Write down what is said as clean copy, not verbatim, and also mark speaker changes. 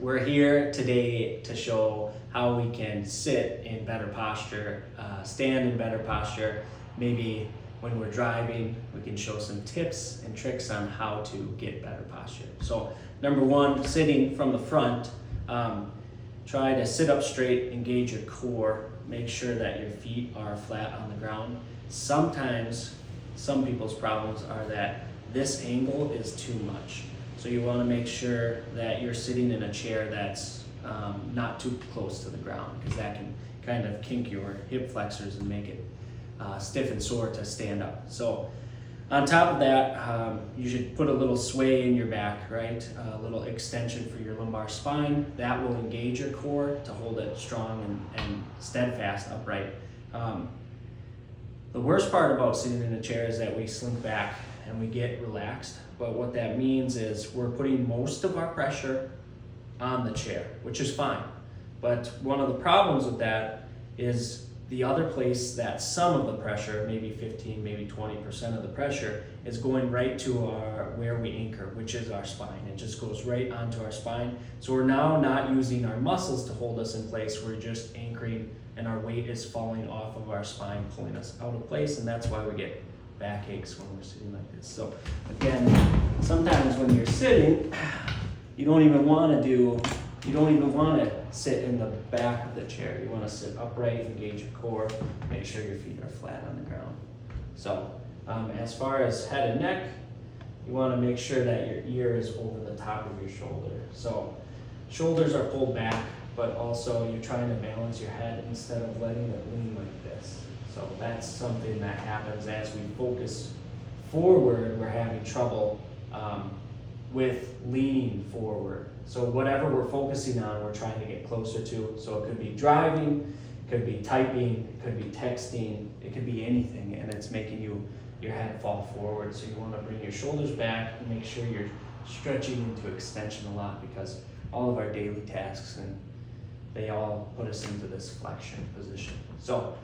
Speaker 1: We're here today to show how we can sit in better posture, stand in better posture. Maybe when we're driving, we can show some tips and tricks on how to get better posture. So number one, sitting from the front, try to sit up straight, engage your core, make sure that your feet are flat on the ground. Sometimes, some people's problems are that this angle is too much. So you want to make sure that you're sitting in a chair that's not too close to the ground, because that can kind of kink your hip flexors and make it stiff and sore to stand up. So on top of that, you should put a little sway in your back, right? A little extension for your lumbar spine. That will engage your core to hold it strong and steadfast upright. The worst part about sitting in a chair is that we slink back and we get relaxed. But what that means is we're putting most of our pressure on the chair, which is fine. But one of the problems with that is the other place that some of the pressure, maybe 15, maybe 20% of the pressure, is going right to where we anchor, which is our spine. It just goes right onto our spine. So we're now not using our muscles to hold us in place. We're just anchoring, and our weight is falling off of our spine, pulling us out of place, and that's why we get backaches when we're sitting like this. So again, sometimes when you're sitting, you don't even want to sit in the back of the chair. You want to sit upright, engage your core, make sure your feet are flat on the ground. So as far as head and neck, you want to make sure that your ear is over the top of your shoulder. So shoulders are pulled back, but also you're trying to balance your head instead of letting it lean like this. So that's something that happens as we focus forward. We're having trouble with leaning forward. So whatever we're focusing on, we're trying to get closer to. So it could be driving, it could be typing, it could be texting, it could be anything, and it's making your head fall forward. So you want to bring your shoulders back and make sure you're stretching into extension a lot, because all of our daily tasks, and they all put us into this flexion position. So